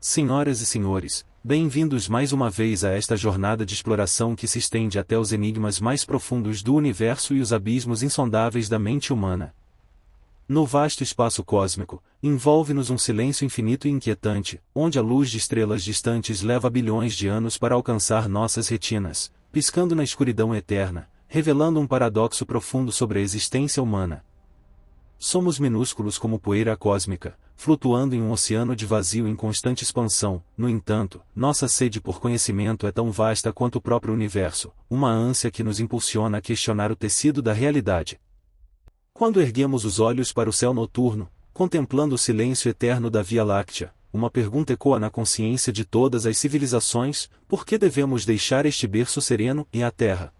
Senhoras e senhores, bem-vindos mais uma vez a esta jornada de exploração que se estende até os enigmas mais profundos do universo e os abismos insondáveis da mente humana. No vasto espaço cósmico, envolve-nos um silêncio infinito e inquietante, onde a luz de estrelas distantes leva bilhões de anos para alcançar nossas retinas, piscando na escuridão eterna, revelando um paradoxo profundo sobre a existência humana. Somos minúsculos como poeira cósmica, flutuando em um oceano de vazio em constante expansão. No entanto, nossa sede por conhecimento é tão vasta quanto o próprio universo, uma ânsia que nos impulsiona a questionar o tecido da realidade. Quando erguemos os olhos para o céu noturno, contemplando o silêncio eterno da Via Láctea, uma pergunta ecoa na consciência de todas as civilizações: por que devemos deixar este berço sereno e a Terra?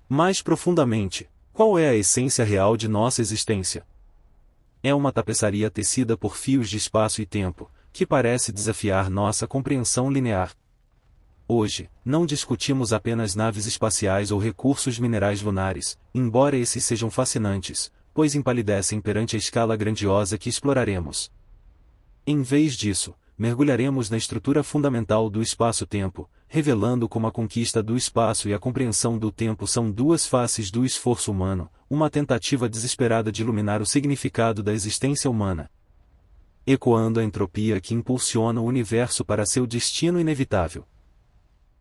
Mais profundamente, qual é a essência real de nossa existência? É uma tapeçaria tecida por fios de espaço e tempo, que parece desafiar nossa compreensão linear. Hoje, não discutimos apenas naves espaciais ou recursos minerais lunares, embora esses sejam fascinantes, pois empalidecem perante a escala grandiosa que exploraremos. Em vez disso, mergulharemos na estrutura fundamental do espaço-tempo, revelando como a conquista do espaço e a compreensão do tempo são duas faces do esforço humano, uma tentativa desesperada de iluminar o significado da existência humana. Ecoando a entropia que impulsiona o universo para seu destino inevitável.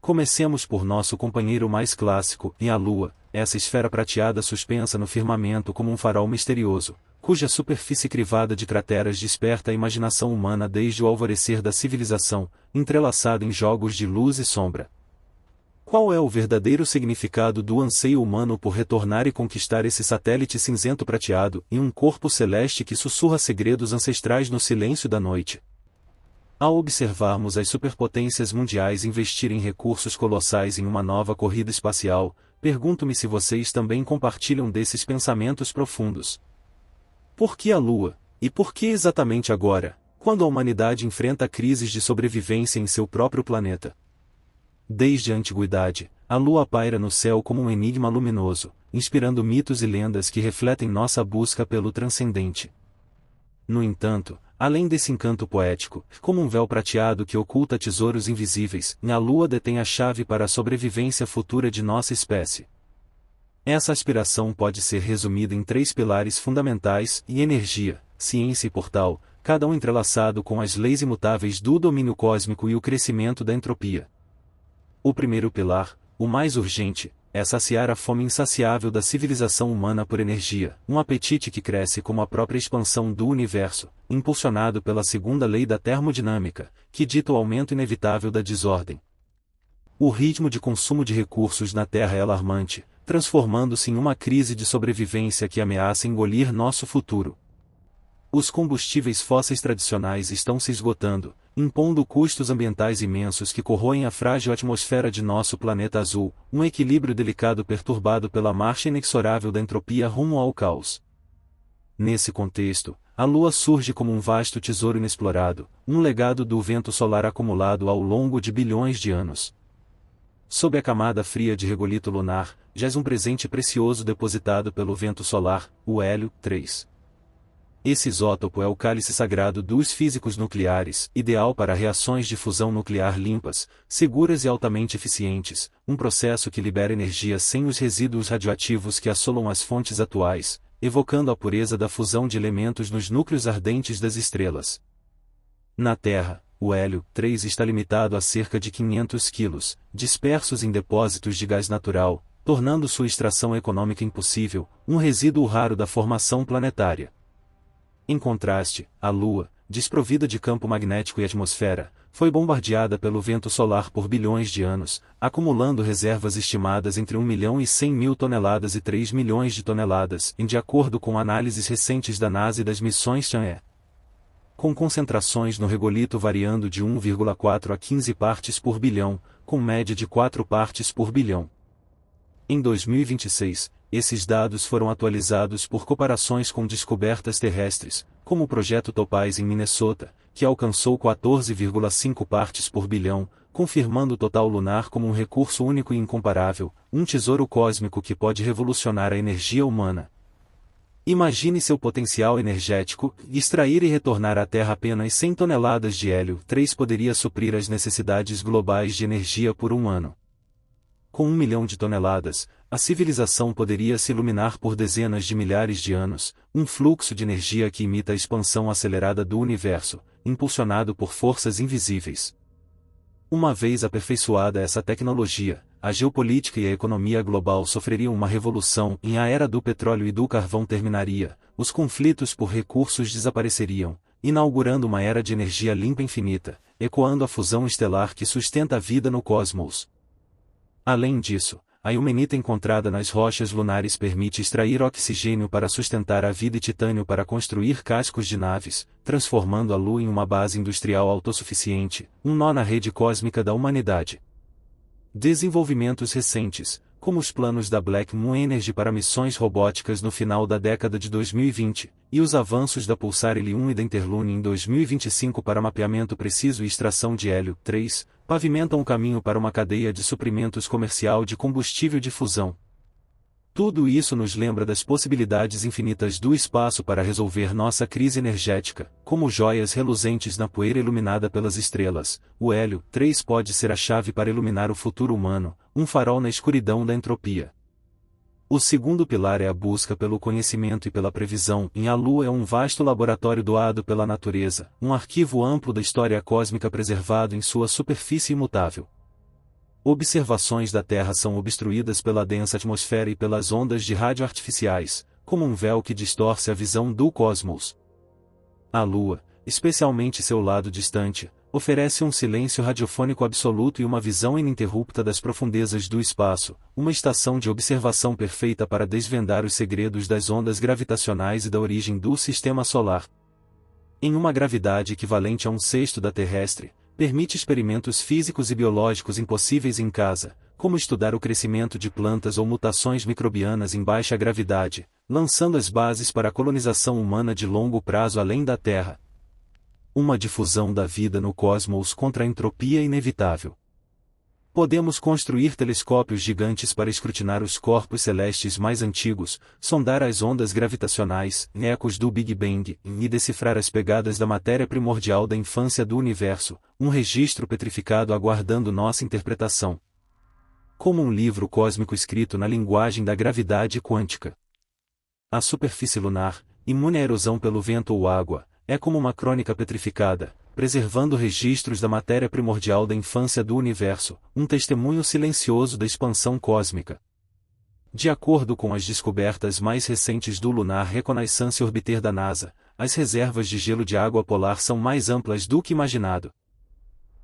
Comecemos por nosso companheiro mais clássico, e a Lua, essa esfera prateada suspensa no firmamento como um farol misterioso, cuja superfície crivada de crateras desperta a imaginação humana desde o alvorecer da civilização, entrelaçada em jogos de luz e sombra. Qual é o verdadeiro significado do anseio humano por retornar e conquistar esse satélite cinzento prateado em um corpo celeste que sussurra segredos ancestrais no silêncio da noite? Ao observarmos as superpotências mundiais investirem recursos colossais em uma nova corrida espacial, pergunto-me se vocês também compartilham desses pensamentos profundos. Por que a Lua? E por que exatamente agora, quando a humanidade enfrenta crises de sobrevivência em seu próprio planeta? Desde a antiguidade, a Lua paira no céu como um enigma luminoso, inspirando mitos e lendas que refletem nossa busca pelo transcendente. No entanto, além desse encanto poético, como um véu prateado que oculta tesouros invisíveis, a Lua detém a chave para a sobrevivência futura de nossa espécie. Essa aspiração pode ser resumida em três pilares fundamentais: energia, ciência e portal, cada um entrelaçado com as leis imutáveis do domínio cósmico e o crescimento da entropia. O primeiro pilar, o mais urgente, é saciar a fome insaciável da civilização humana por energia, um apetite que cresce como a própria expansão do universo, impulsionado pela segunda lei da termodinâmica, que dita o aumento inevitável da desordem. O ritmo de consumo de recursos na Terra é alarmante, transformando-se em uma crise de sobrevivência que ameaça engolir nosso futuro. Os combustíveis fósseis tradicionais estão se esgotando, impondo custos ambientais imensos que corroem a frágil atmosfera de nosso planeta azul, um equilíbrio delicado perturbado pela marcha inexorável da entropia rumo ao caos. Nesse contexto, a Lua surge como um vasto tesouro inexplorado, um legado do vento solar acumulado ao longo de bilhões de anos. Sob a camada fria de regolito lunar, jaz um presente precioso depositado pelo vento solar, o hélio 3. Esse isótopo é o cálice sagrado dos físicos nucleares, ideal para reações de fusão nuclear limpas, seguras e altamente eficientes, um processo que libera energia sem os resíduos radioativos que assolam as fontes atuais, evocando a pureza da fusão de elementos nos núcleos ardentes das estrelas. Na Terra, o hélio 3 está limitado a cerca de 500 quilos, dispersos em depósitos de gás natural, tornando sua extração econômica impossível, um resíduo raro da formação planetária. Em contraste, a Lua, desprovida de campo magnético e atmosfera, foi bombardeada pelo vento solar por bilhões de anos, acumulando reservas estimadas entre 1 milhão e 100 mil toneladas e 3 milhões de toneladas, de acordo com análises recentes da NASA e das missões Chang'e. Com concentrações no regolito variando de 1,4 a 15 partes por bilhão, com média de 4 partes por bilhão. Em 2026, esses dados foram atualizados por comparações com descobertas terrestres, como o projeto Topaz em Minnesota, que alcançou 14,5 partes por bilhão, confirmando o total lunar como um recurso único e incomparável, um tesouro cósmico que pode revolucionar a energia humana. Imagine seu potencial energético: extrair e retornar à Terra apenas 100 toneladas de hélio 3 poderia suprir as necessidades globais de energia por um ano. Com 1 milhão de toneladas, a civilização poderia se iluminar por dezenas de milhares de anos, um fluxo de energia que imita a expansão acelerada do universo, impulsionado por forças invisíveis. Uma vez aperfeiçoada essa tecnologia, a geopolítica e a economia global sofreriam uma revolução e a era do petróleo e do carvão terminaria, os conflitos por recursos desapareceriam, inaugurando uma era de energia limpa infinita, ecoando a fusão estelar que sustenta a vida no cosmos. Além disso, a ilmenita encontrada nas rochas lunares permite extrair oxigênio para sustentar a vida e titânio para construir cascos de naves, transformando a Lua em uma base industrial autossuficiente, um nó na rede cósmica da humanidade. Desenvolvimentos recentes, como os planos da Black Moon Energy para missões robóticas no final da década de 2020, e os avanços da Pulsar Helium e da Interlune em 2025 para mapeamento preciso e extração de hélio 3, pavimentam o caminho para uma cadeia de suprimentos comercial de combustível de fusão. Tudo isso nos lembra das possibilidades infinitas do espaço para resolver nossa crise energética, como joias reluzentes na poeira iluminada pelas estrelas. O hélio 3 pode ser a chave para iluminar o futuro humano, um farol na escuridão da entropia. O segundo pilar é a busca pelo conhecimento e pela previsão. A Lua é um vasto laboratório doado pela natureza, um arquivo amplo da história cósmica preservado em sua superfície imutável. Observações da Terra são obstruídas pela densa atmosfera e pelas ondas de rádio artificiais, como um véu que distorce a visão do cosmos. A Lua, especialmente seu lado distante, oferece um silêncio radiofônico absoluto e uma visão ininterrupta das profundezas do espaço, uma estação de observação perfeita para desvendar os segredos das ondas gravitacionais e da origem do Sistema Solar. Em uma gravidade equivalente a 1/6 da terrestre, permite experimentos físicos e biológicos impossíveis em casa, como estudar o crescimento de plantas ou mutações microbianas em baixa gravidade, lançando as bases para a colonização humana de longo prazo além da Terra. Uma difusão da vida no cosmos contra a entropia inevitável. Podemos construir telescópios gigantes para escrutinar os corpos celestes mais antigos, sondar as ondas gravitacionais, ecos do Big Bang, e decifrar as pegadas da matéria primordial da infância do universo, um registro petrificado aguardando nossa interpretação. Como um livro cósmico escrito na linguagem da gravidade quântica. A superfície lunar, imune à erosão pelo vento ou água, é como uma crônica petrificada, preservando registros da matéria primordial da infância do universo, um testemunho silencioso da expansão cósmica. De acordo com as descobertas mais recentes do Lunar Reconnaissance Orbiter da NASA, as reservas de gelo de água polar são mais amplas do que imaginado,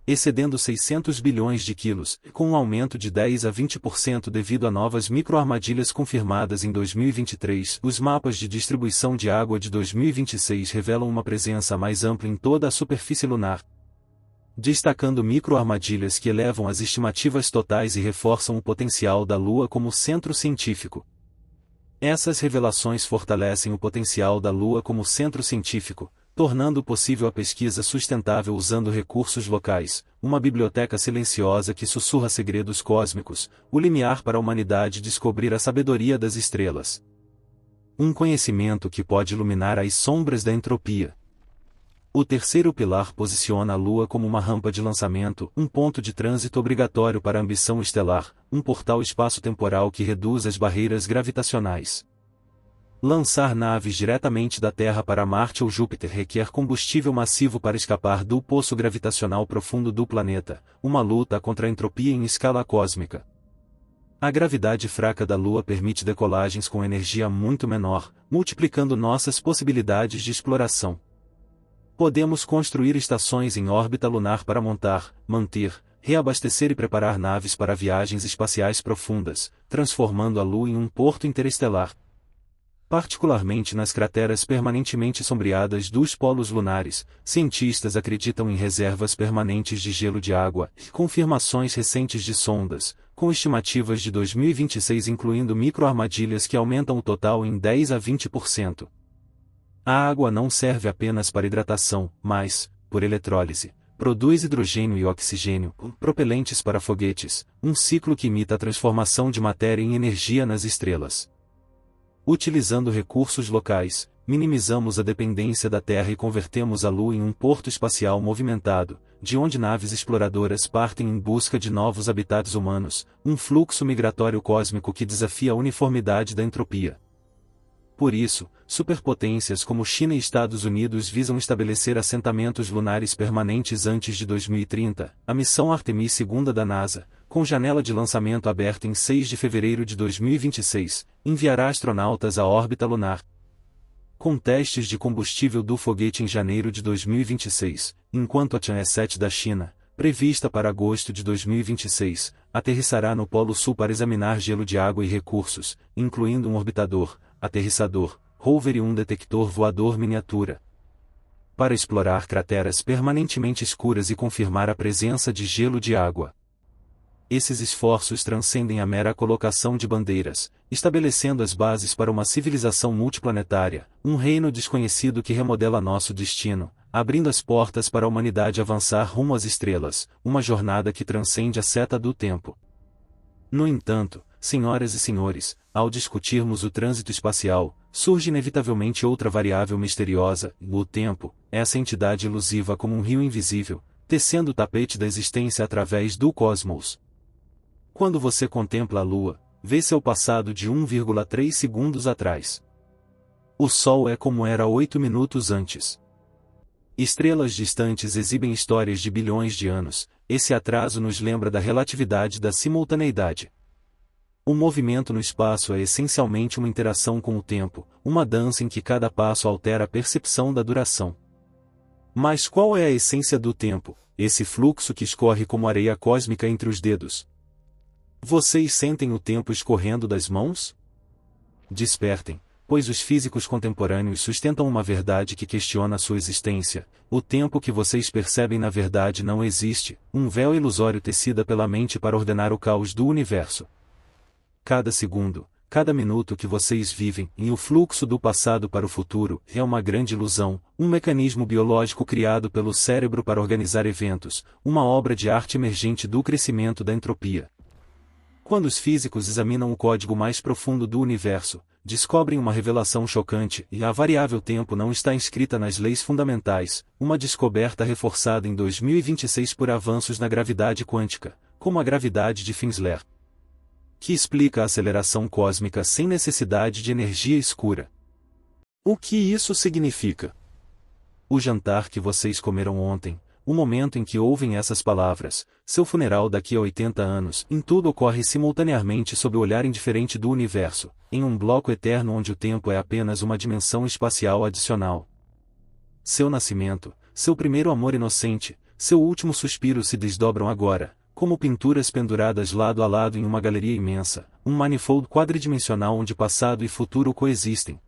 excedendo 600 bilhões de quilos, com um aumento de 10 a 20% devido a novas microarmadilhas confirmadas em 2023. Os mapas de distribuição de água de 2026 revelam uma presença mais ampla em toda a superfície lunar, destacando microarmadilhas que elevam as estimativas totais e reforçam o potencial da Lua como centro científico. Essas revelações fortalecem o potencial da Lua como centro científico, tornando possível a pesquisa sustentável usando recursos locais, uma biblioteca silenciosa que sussurra segredos cósmicos, o limiar para a humanidade descobrir a sabedoria das estrelas. Um conhecimento que pode iluminar as sombras da entropia. O terceiro pilar posiciona a Lua como uma rampa de lançamento, um ponto de trânsito obrigatório para a ambição estelar, um portal espaço-temporal que reduz as barreiras gravitacionais. Lançar naves diretamente da Terra para Marte ou Júpiter requer combustível massivo para escapar do poço gravitacional profundo do planeta, uma luta contra a entropia em escala cósmica. A gravidade fraca da Lua permite decolagens com energia muito menor, multiplicando nossas possibilidades de exploração. Podemos construir estações em órbita lunar para montar, manter, reabastecer e preparar naves para viagens espaciais profundas, transformando a Lua em um porto interestelar. Particularmente nas crateras permanentemente sombreadas dos polos lunares, cientistas acreditam em reservas permanentes de gelo de água e confirmações recentes de sondas, com estimativas de 2026 incluindo microarmadilhas que aumentam o total em 10 a 20%. A água não serve apenas para hidratação, mas, por eletrólise, produz hidrogênio e oxigênio, propelentes para foguetes, um ciclo que imita a transformação de matéria em energia nas estrelas. Utilizando recursos locais, minimizamos a dependência da Terra e convertemos a Lua em um porto espacial movimentado, de onde naves exploradoras partem em busca de novos habitats humanos, um fluxo migratório cósmico que desafia a uniformidade da entropia. Por isso, superpotências como China e Estados Unidos visam estabelecer assentamentos lunares permanentes antes de 2030. A missão Artemis II da NASA, com janela de lançamento aberta em 6 de fevereiro de 2026, enviará astronautas à órbita lunar. Com testes de combustível do foguete em janeiro de 2026, enquanto a Tianhe-7 da China, prevista para agosto de 2026, aterrissará no Polo Sul para examinar gelo de água e recursos, incluindo um orbitador, aterrissador, rover e um detector voador miniatura, para explorar crateras permanentemente escuras e confirmar a presença de gelo de água. Esses esforços transcendem a mera colocação de bandeiras, estabelecendo as bases para uma civilização multiplanetária, um reino desconhecido que remodela nosso destino, abrindo as portas para a humanidade avançar rumo às estrelas, uma jornada que transcende a seta do tempo. No entanto, senhoras e senhores, ao discutirmos o trânsito espacial, surge inevitavelmente outra variável misteriosa, o tempo, essa entidade elusiva como um rio invisível, tecendo o tapete da existência através do cosmos. Quando você contempla a Lua, vê seu passado de 1,3 segundos atrás. O Sol é como era 8 minutos antes. Estrelas distantes exibem histórias de bilhões de anos, esse atraso nos lembra da relatividade da simultaneidade. O movimento no espaço é essencialmente uma interação com o tempo, uma dança em que cada passo altera a percepção da duração. Mas qual é a essência do tempo, esse fluxo que escorre como areia cósmica entre os dedos? Vocês sentem o tempo escorrendo das mãos? Despertem, pois os físicos contemporâneos sustentam uma verdade que questiona sua existência. O tempo que vocês percebem na verdade não existe, um véu ilusório tecida pela mente para ordenar o caos do universo. Cada segundo, cada minuto que vocês vivem, em o fluxo do passado para o futuro, é uma grande ilusão, um mecanismo biológico criado pelo cérebro para organizar eventos, uma obra de arte emergente do crescimento da entropia. Quando os físicos examinam o código mais profundo do universo, descobrem uma revelação chocante, e a variável tempo não está inscrita nas leis fundamentais, uma descoberta reforçada em 2026 por avanços na gravidade quântica, como a gravidade de Finsler, que explica a aceleração cósmica sem necessidade de energia escura. O que isso significa? O jantar que vocês comeram ontem, o momento em que ouvem essas palavras, seu funeral daqui a 80 anos, em tudo ocorre simultaneamente sob o olhar indiferente do universo, em um bloco eterno onde o tempo é apenas uma dimensão espacial adicional. Seu nascimento, seu primeiro amor inocente, seu último suspiro se desdobram agora, como pinturas penduradas lado a lado em uma galeria imensa, um manifold quadridimensional onde passado e futuro coexistem.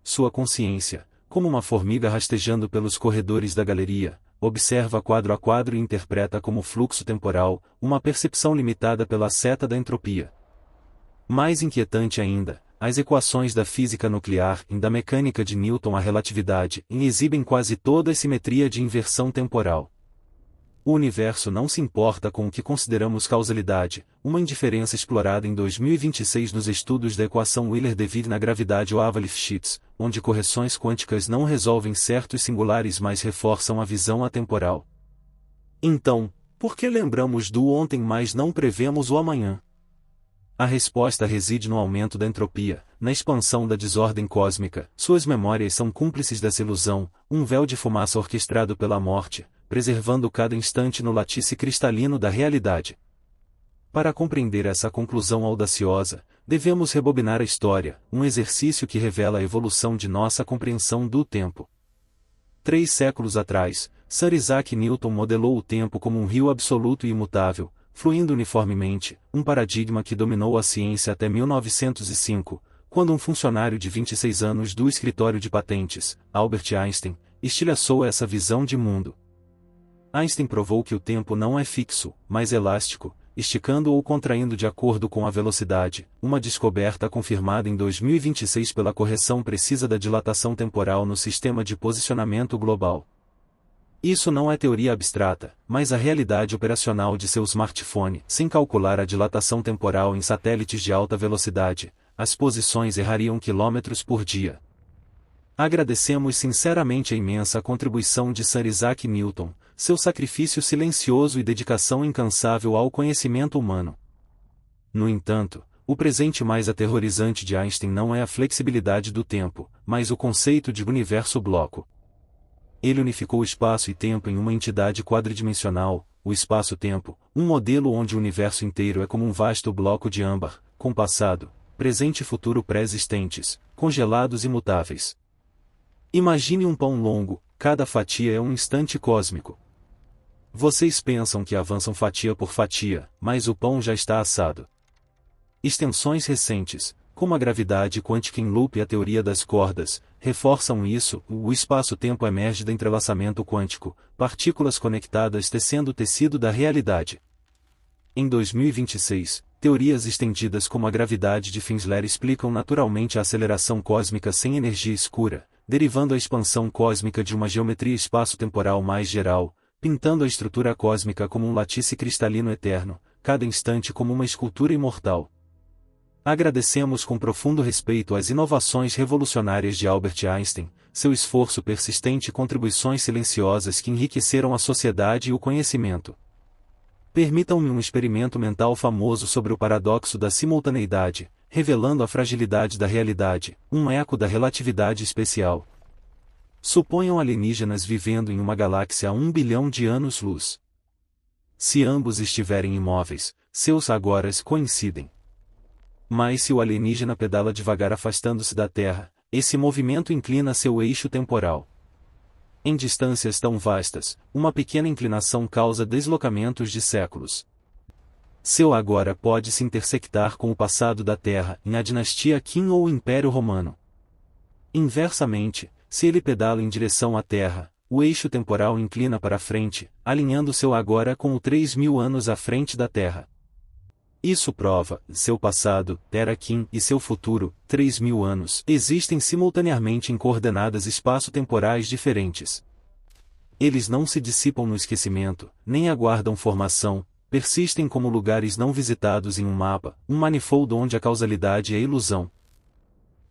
Sua consciência, como uma formiga rastejando pelos corredores da galeria, observa quadro a quadro e interpreta como fluxo temporal, uma percepção limitada pela seta da entropia. Mais inquietante ainda, as equações da física nuclear e da mecânica de Newton à relatividade exibem quase toda a simetria de inversão temporal. O universo não se importa com o que consideramos causalidade, uma indiferença explorada em 2026 nos estudos da equação Wheeler-DeVille na gravidade Oava-Lifshitz, onde correções quânticas não resolvem certos singulares mas reforçam a visão atemporal. Então, por que lembramos do ontem mas não prevemos o amanhã? A resposta reside no aumento da entropia, na expansão da desordem cósmica. Suas memórias são cúmplices dessa ilusão, um véu de fumaça orquestrado pela morte, preservando cada instante no latice cristalino da realidade. Para compreender essa conclusão audaciosa, devemos rebobinar a história, um exercício que revela a evolução de nossa compreensão do tempo. 3 séculos atrás, Sir Isaac Newton modelou o tempo como um rio absoluto e imutável, fluindo uniformemente, um paradigma que dominou a ciência até 1905, quando um funcionário de 26 anos do escritório de patentes, Albert Einstein, estilhaçou essa visão de mundo. Einstein provou que o tempo não é fixo, mas elástico, esticando ou contraindo de acordo com a velocidade, uma descoberta confirmada em 2026 pela correção precisa da dilatação temporal no sistema de posicionamento global. Isso não é teoria abstrata, mas a realidade operacional de seu smartphone. Sem calcular a dilatação temporal em satélites de alta velocidade, as posições errariam quilômetros por dia. Agradecemos sinceramente a imensa contribuição de Sir Isaac Newton, seu sacrifício silencioso e dedicação incansável ao conhecimento humano. No entanto, o presente mais aterrorizante de Einstein não é a flexibilidade do tempo, mas o conceito de universo-bloco. Ele unificou espaço e tempo em uma entidade quadridimensional, o espaço-tempo, um modelo onde o universo inteiro é como um vasto bloco de âmbar, com passado, presente e futuro pré-existentes, congelados e imutáveis. Imagine um pão longo, cada fatia é um instante cósmico. Vocês pensam que avançam fatia por fatia, mas o pão já está assado. Extensões recentes, como a gravidade quântica em loop e a teoria das cordas, reforçam isso. O espaço-tempo emerge do entrelaçamento quântico, partículas conectadas tecendo o tecido da realidade. Em 2026, teorias estendidas como a gravidade de Finsler explicam naturalmente a aceleração cósmica sem energia escura, derivando a expansão cósmica de uma geometria espaço-temporal mais geral, pintando a estrutura cósmica como um lattice cristalino eterno, cada instante como uma escultura imortal. Agradecemos com profundo respeito às inovações revolucionárias de Albert Einstein, seu esforço persistente e contribuições silenciosas que enriqueceram a sociedade e o conhecimento. Permitam-me um experimento mental famoso sobre o paradoxo da simultaneidade, revelando a fragilidade da realidade, um eco da relatividade especial. Suponham alienígenas vivendo em uma galáxia a 1 bilhão de anos-luz. Se ambos estiverem imóveis, seus agoras coincidem. Mas se o alienígena pedala devagar afastando-se da Terra, esse movimento inclina seu eixo temporal. Em distâncias tão vastas, uma pequena inclinação causa deslocamentos de séculos. Seu agora pode se intersectar com o passado da Terra em a dinastia Qin ou o Império Romano. Inversamente, se ele pedala em direção à Terra, o eixo temporal inclina para frente, alinhando seu agora com o 3.000 anos à frente da Terra. Isso prova, seu passado, Terra Qin, e seu futuro, 3.000 anos, existem simultaneamente em coordenadas espaço-temporais diferentes. Eles não se dissipam no esquecimento, nem aguardam formação, persistem como lugares não visitados em um mapa, um manifold onde a causalidade é ilusão.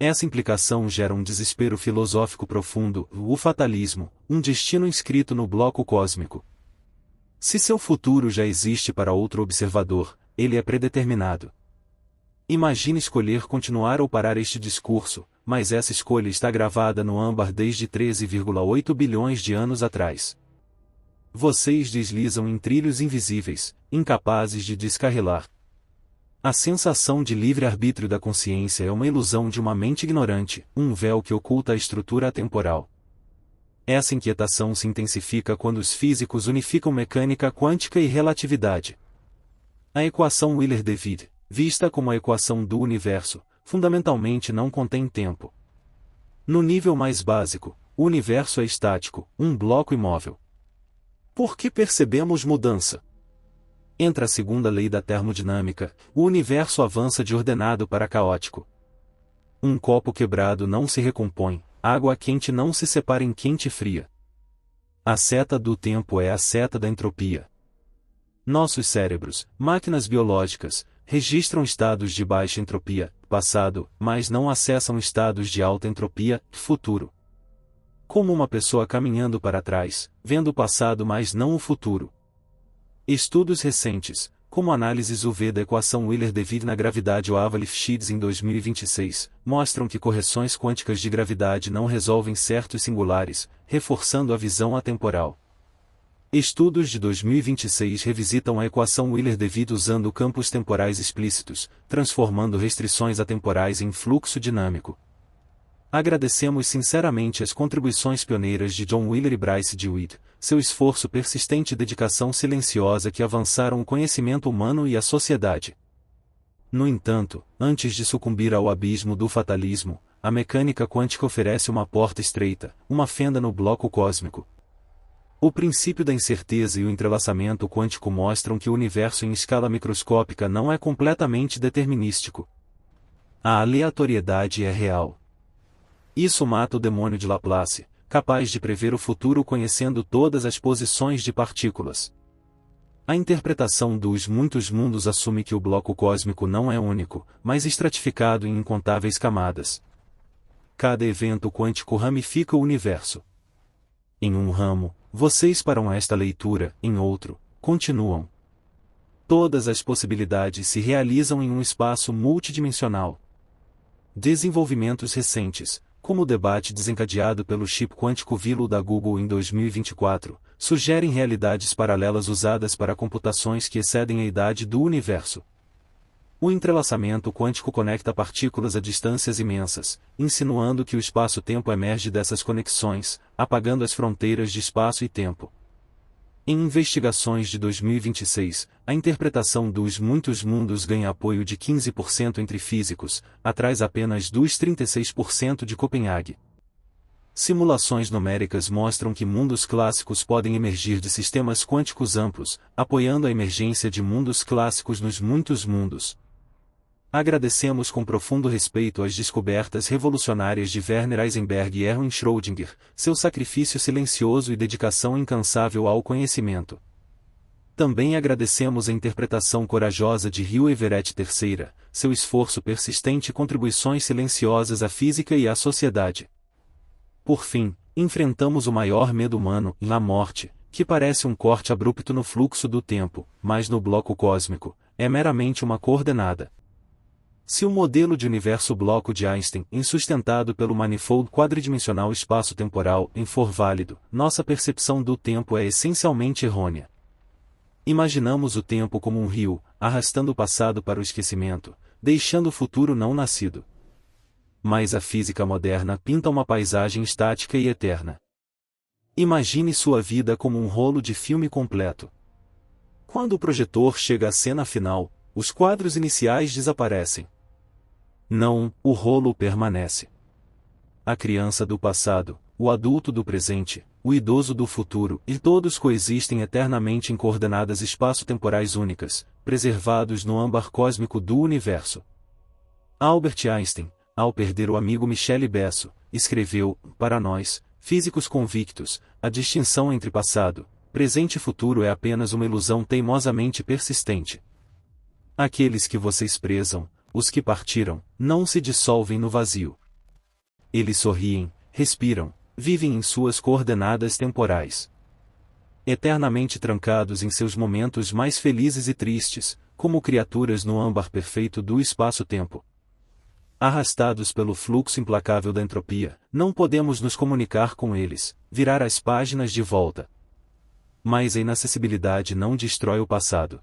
Essa implicação gera um desespero filosófico profundo, o fatalismo, um destino inscrito no bloco cósmico. Se seu futuro já existe para outro observador, ele é predeterminado. Imagine escolher continuar ou parar este discurso, mas essa escolha está gravada no âmbar desde 13,8 bilhões de anos atrás. Vocês deslizam em trilhos invisíveis, incapazes de descarrilar. A sensação de livre-arbítrio da consciência é uma ilusão de uma mente ignorante, um véu que oculta a estrutura atemporal. Essa inquietação se intensifica quando os físicos unificam mecânica quântica e relatividade. A equação Wheeler-DeWitt, vista como a equação do universo, fundamentalmente não contém tempo. No nível mais básico, o universo é estático, um bloco imóvel. Por que percebemos mudança? Entra a segunda lei da termodinâmica, o universo avança de ordenado para caótico. Um copo quebrado não se recompõe, água quente não se separa em quente e fria. A seta do tempo é a seta da entropia. Nossos cérebros, máquinas biológicas, registram estados de baixa entropia, passado, mas não acessam estados de alta entropia, futuro. Como uma pessoa caminhando para trás, vendo o passado mas não o futuro. Estudos recentes, como análises UV da equação Wheeler-DeWitt na gravidade Oava-Lifshitz em 2026, mostram que correções quânticas de gravidade não resolvem certos singulares, reforçando a visão atemporal. Estudos de 2026 revisitam a equação Wheeler-DeWitt usando campos temporais explícitos, transformando restrições atemporais em fluxo dinâmico. Agradecemos sinceramente as contribuições pioneiras de John Wheeler e Bryce DeWitt, seu esforço persistente e dedicação silenciosa que avançaram o conhecimento humano e a sociedade. No entanto, antes de sucumbir ao abismo do fatalismo, a mecânica quântica oferece uma porta estreita, uma fenda no bloco cósmico. O princípio da incerteza e o entrelaçamento quântico mostram que o universo em escala microscópica não é completamente determinístico. A aleatoriedade é real. Isso mata o demônio de Laplace, capaz de prever o futuro conhecendo todas as posições de partículas. A interpretação dos muitos mundos assume que o bloco cósmico não é único, mas estratificado em incontáveis camadas. Cada evento quântico ramifica o universo. Em um ramo, vocês param esta leitura, em outro, continuam. Todas as possibilidades se realizam em um espaço multidimensional. Desenvolvimentos recentes, como o debate desencadeado pelo chip quântico Willow da Google em 2024, sugerem realidades paralelas usadas para computações que excedem a idade do universo. O entrelaçamento quântico conecta partículas a distâncias imensas, insinuando que o espaço-tempo emerge dessas conexões, apagando as fronteiras de espaço e tempo. Em investigações de 2026, a interpretação dos muitos mundos ganha apoio de 15% entre físicos, atrás apenas dos 36% de Copenhague. Simulações numéricas mostram que mundos clássicos podem emergir de sistemas quânticos amplos, apoiando a emergência de mundos clássicos nos muitos mundos. Agradecemos com profundo respeito as descobertas revolucionárias de Werner Heisenberg e Erwin Schrödinger, seu sacrifício silencioso e dedicação incansável ao conhecimento. Também agradecemos a interpretação corajosa de Hugh Everett III, seu esforço persistente e contribuições silenciosas à física e à sociedade. Por fim, enfrentamos o maior medo humano, a morte, que parece um corte abrupto no fluxo do tempo, mas no bloco cósmico, é meramente uma coordenada. Se o modelo de universo-bloco de Einstein, insustentado pelo manifold quadridimensional espaço-temporal, for válido, nossa percepção do tempo é essencialmente errônea. Imaginamos o tempo como um rio, arrastando o passado para o esquecimento, deixando o futuro não nascido. Mas a física moderna pinta uma paisagem estática e eterna. Imagine sua vida como um rolo de filme completo. Quando o projetor chega à cena final, os quadros iniciais desaparecem. Não, o rolo permanece. A criança do passado, o adulto do presente, o idoso do futuro, e todos coexistem eternamente em coordenadas espaço-temporais únicas, preservados no âmbar cósmico do universo. Albert Einstein, ao perder o amigo Michele Besso, escreveu, para nós, físicos convictos, a distinção entre passado, presente e futuro é apenas uma ilusão teimosamente persistente. Aqueles que vocês prezam, os que partiram, não se dissolvem no vazio. Eles sorriem, respiram, vivem em suas coordenadas temporais. Eternamente trancados em seus momentos mais felizes e tristes, como criaturas no âmbar perfeito do espaço-tempo. Arrastados pelo fluxo implacável da entropia, não podemos nos comunicar com eles, virar as páginas de volta. Mas a inacessibilidade não destrói o passado.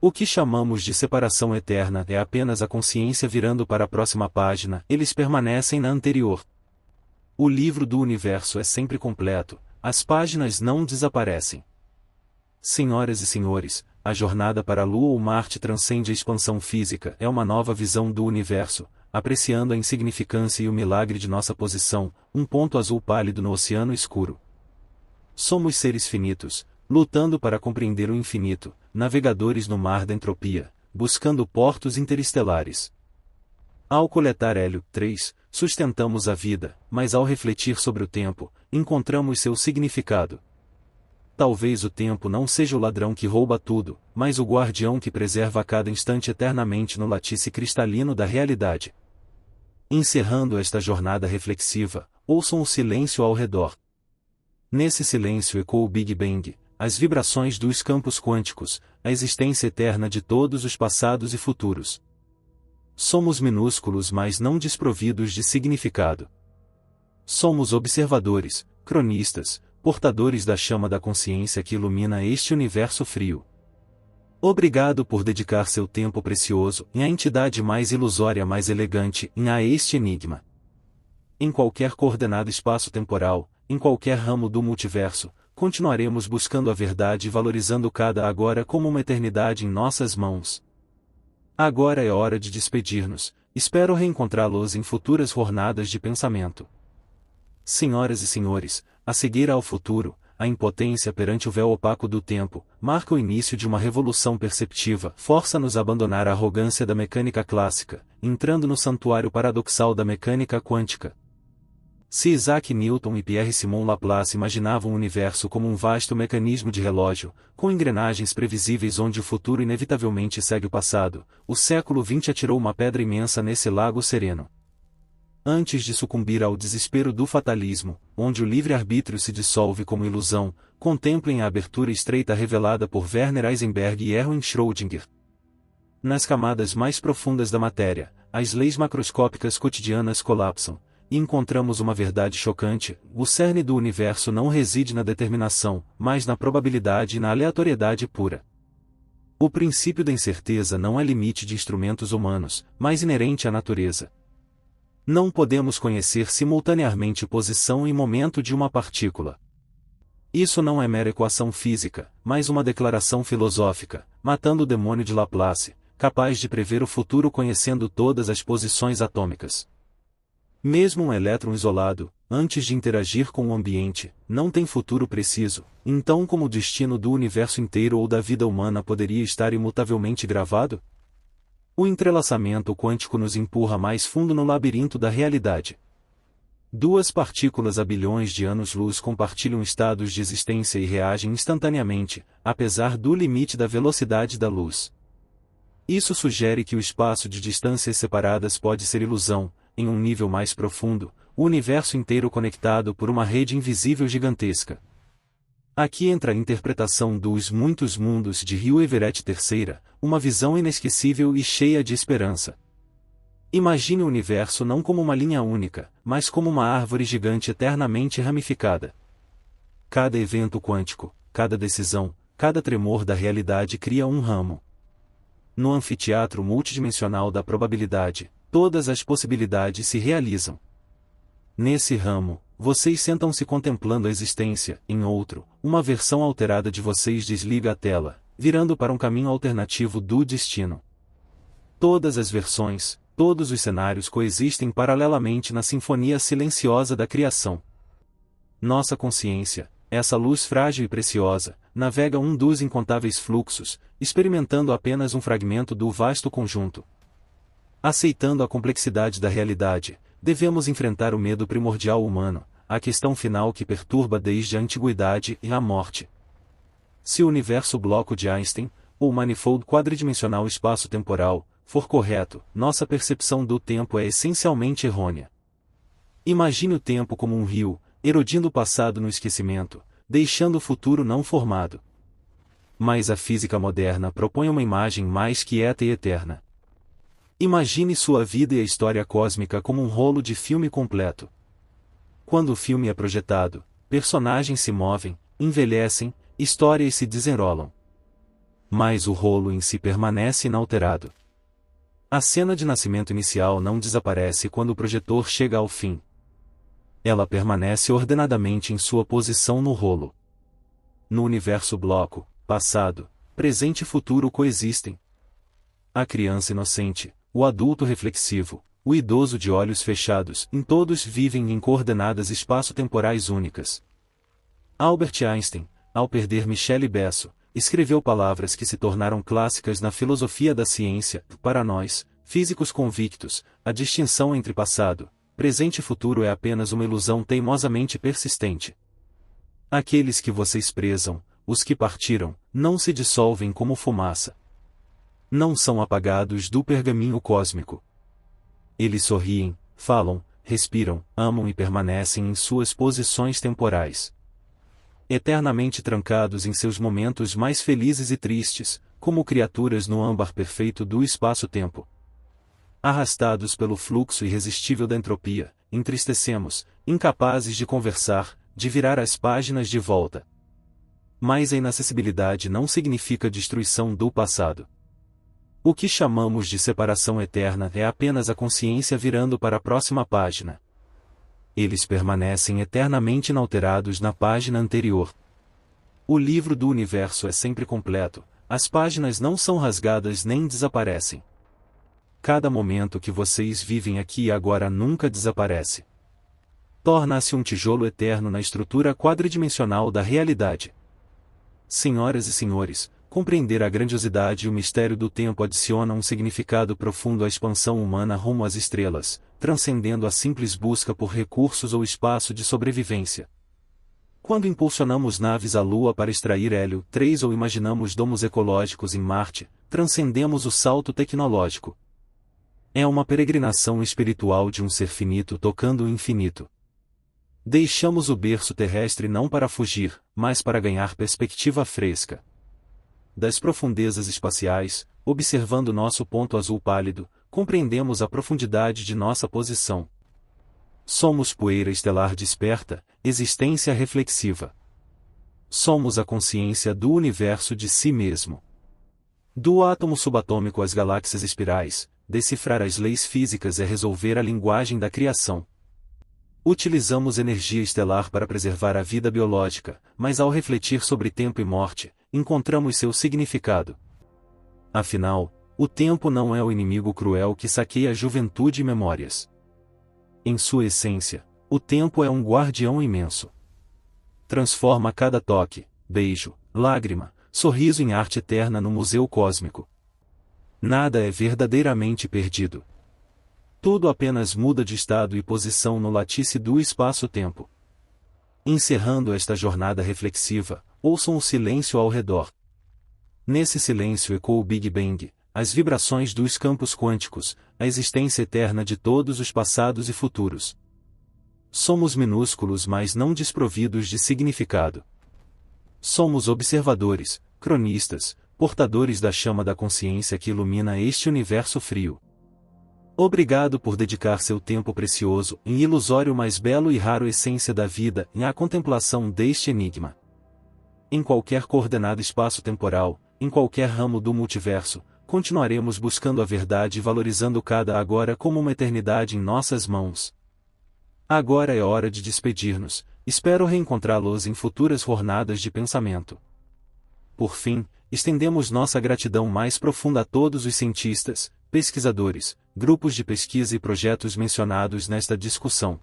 O que chamamos de separação eterna é apenas a consciência virando para a próxima página, eles permanecem na anterior. O livro do universo é sempre completo, as páginas não desaparecem. Senhoras e senhores, a jornada para a Lua ou Marte transcende a expansão física, é uma nova visão do universo, apreciando a insignificância e o milagre de nossa posição, um ponto azul pálido no oceano escuro. Somos seres finitos, lutando para compreender o infinito, navegadores no mar da entropia, buscando portos interestelares. Ao coletar hélio 3, sustentamos a vida, mas ao refletir sobre o tempo, encontramos seu significado. Talvez o tempo não seja o ladrão que rouba tudo, mas o guardião que preserva a cada instante eternamente no latice cristalino da realidade. Encerrando esta jornada reflexiva, ouçam o silêncio ao redor. Nesse silêncio ecoa o Big Bang, as vibrações dos campos quânticos, a existência eterna de todos os passados e futuros. Somos minúsculos, mas não desprovidos de significado. Somos observadores, cronistas, portadores da chama da consciência que ilumina este universo frio. Obrigado por dedicar seu tempo precioso em a entidade mais ilusória, mais elegante, a este enigma. Em qualquer coordenada espaço-temporal, em qualquer ramo do multiverso, continuaremos buscando a verdade e valorizando cada agora como uma eternidade em nossas mãos. Agora é hora de despedir-nos, espero reencontrá-los em futuras jornadas de pensamento. Senhoras e senhores, a seguir ao futuro, a impotência perante o véu opaco do tempo, marca o início de uma revolução perceptiva, força-nos a abandonar a arrogância da mecânica clássica, entrando no santuário paradoxal da mecânica quântica. Se Isaac Newton e Pierre-Simon Laplace imaginavam o universo como um vasto mecanismo de relógio, com engrenagens previsíveis onde o futuro inevitavelmente segue o passado, o século XX atirou uma pedra imensa nesse lago sereno. Antes de sucumbir ao desespero do fatalismo, onde o livre-arbítrio se dissolve como ilusão, contemplem a abertura estreita revelada por Werner Heisenberg e Erwin Schrödinger. Nas camadas mais profundas da matéria, as leis macroscópicas cotidianas colapsam, e encontramos uma verdade chocante: o cerne do universo não reside na determinação, mas na probabilidade e na aleatoriedade pura. O princípio da incerteza não é limite de instrumentos humanos, mas inerente à natureza. Não podemos conhecer simultaneamente posição e momento de uma partícula. Isso não é mera equação física, mas uma declaração filosófica, matando o demônio de Laplace, capaz de prever o futuro conhecendo todas as posições atômicas. Mesmo um elétron isolado, antes de interagir com o ambiente, não tem futuro preciso, então como o destino do universo inteiro ou da vida humana poderia estar imutavelmente gravado? O entrelaçamento quântico nos empurra mais fundo no labirinto da realidade. Duas partículas a bilhões de anos-luz compartilham estados de existência e reagem instantaneamente, apesar do limite da velocidade da luz. Isso sugere que o espaço de distâncias separadas pode ser ilusão. Em um nível mais profundo, o universo inteiro conectado por uma rede invisível gigantesca. Aqui entra a interpretação dos Muitos Mundos de Hugh Everett III, uma visão inesquecível e cheia de esperança. Imagine o universo não como uma linha única, mas como uma árvore gigante eternamente ramificada. Cada evento quântico, cada decisão, cada tremor da realidade cria um ramo. No anfiteatro multidimensional da probabilidade, todas as possibilidades se realizam. Nesse ramo, vocês sentam-se contemplando a existência; em outro, uma versão alterada de vocês desliga a tela, virando para um caminho alternativo do destino. Todas as versões, todos os cenários coexistem paralelamente na sinfonia silenciosa da criação. Nossa consciência, essa luz frágil e preciosa, navega um dos incontáveis fluxos, experimentando apenas um fragmento do vasto conjunto. Aceitando a complexidade da realidade, devemos enfrentar o medo primordial humano, a questão final que perturba desde a antiguidade e a morte. Se o universo bloco de Einstein, ou manifold quadridimensional espaço-temporal, for correto, nossa percepção do tempo é essencialmente errônea. Imagine o tempo como um rio, erodindo o passado no esquecimento, deixando o futuro não formado. Mas a física moderna propõe uma imagem mais quieta e eterna. Imagine sua vida e a história cósmica como um rolo de filme completo. Quando o filme é projetado, personagens se movem, envelhecem, histórias se desenrolam. Mas o rolo em si permanece inalterado. A cena de nascimento inicial não desaparece quando o projetor chega ao fim. Ela permanece ordenadamente em sua posição no rolo. No universo bloco, passado, presente e futuro coexistem. A criança inocente, o adulto reflexivo, o idoso de olhos fechados, em todos vivem em coordenadas espaço-temporais únicas. Albert Einstein, ao perder Michele Besso, escreveu palavras que se tornaram clássicas na filosofia da ciência: para nós, físicos convictos, a distinção entre passado, presente e futuro é apenas uma ilusão teimosamente persistente. Aqueles que vocês prezam, os que partiram, não se dissolvem como fumaça. Não são apagados do pergaminho cósmico. Eles sorriem, falam, respiram, amam e permanecem em suas posições temporais. Eternamente trancados em seus momentos mais felizes e tristes, como criaturas no âmbar perfeito do espaço-tempo. Arrastados pelo fluxo irresistível da entropia, entristecemos, incapazes de conversar, de virar as páginas de volta. Mas a inacessibilidade não significa destruição do passado. O que chamamos de separação eterna é apenas a consciência virando para a próxima página. Eles permanecem eternamente inalterados na página anterior. O livro do universo é sempre completo, as páginas não são rasgadas nem desaparecem. Cada momento que vocês vivem aqui e agora nunca desaparece. Torna-se um tijolo eterno na estrutura quadridimensional da realidade. Senhoras e senhores, compreender a grandiosidade e o mistério do tempo adiciona um significado profundo à expansão humana rumo às estrelas, transcendendo a simples busca por recursos ou espaço de sobrevivência. Quando impulsionamos naves à Lua para extrair hélio 3 ou imaginamos domos ecológicos em Marte, transcendemos o salto tecnológico. É uma peregrinação espiritual de um ser finito tocando o infinito. Deixamos o berço terrestre não para fugir, mas para ganhar perspectiva fresca. Das profundezas espaciais, observando nosso ponto azul pálido, compreendemos a profundidade de nossa posição. Somos poeira estelar desperta, existência reflexiva. Somos a consciência do universo de si mesmo. Do átomo subatômico às galáxias espirais, decifrar as leis físicas é resolver a linguagem da criação. Utilizamos energia estelar para preservar a vida biológica, mas ao refletir sobre tempo e morte, encontramos seu significado. Afinal, o tempo não é o inimigo cruel que saqueia a juventude e memórias. Em sua essência, o tempo é um guardião imenso. Transforma cada toque, beijo, lágrima, sorriso em arte eterna no museu cósmico. Nada é verdadeiramente perdido. Tudo apenas muda de estado e posição no lattice do espaço-tempo. Encerrando esta jornada reflexiva, ouçam o silêncio ao redor. Nesse silêncio ecoa o Big Bang, as vibrações dos campos quânticos, a existência eterna de todos os passados e futuros. Somos minúsculos, mas não desprovidos de significado. Somos observadores, cronistas, portadores da chama da consciência que ilumina este universo frio. Obrigado por dedicar seu tempo precioso, em ilusório mais belo e raro essência da vida, à contemplação deste enigma. Em qualquer coordenada espaço-temporal, em qualquer ramo do multiverso, continuaremos buscando a verdade e valorizando cada agora como uma eternidade em nossas mãos. Agora é hora de despedir-nos, espero reencontrá-los em futuras jornadas de pensamento. Por fim, estendemos nossa gratidão mais profunda a todos os cientistas, pesquisadores, grupos de pesquisa e projetos mencionados nesta discussão.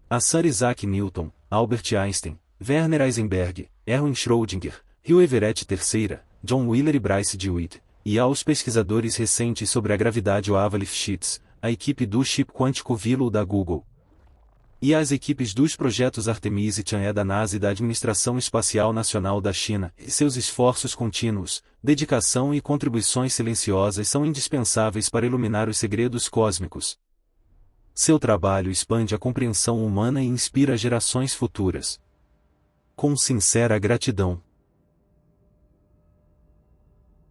A Sir Isaac Newton, Albert Einstein, Werner Heisenberg, Erwin Schrödinger, Hugh Everett III, John Wheeler e Bryce DeWitt, e aos pesquisadores recentes sobre a gravidade Ava Lifshitz, a equipe do chip quântico Willow da Google. E às equipes dos projetos Artemis e Chang'e da NASA e da Administração Espacial Nacional da China, e seus esforços contínuos, dedicação e contribuições silenciosas são indispensáveis para iluminar os segredos cósmicos. Seu trabalho expande a compreensão humana e inspira gerações futuras. Com sincera gratidão.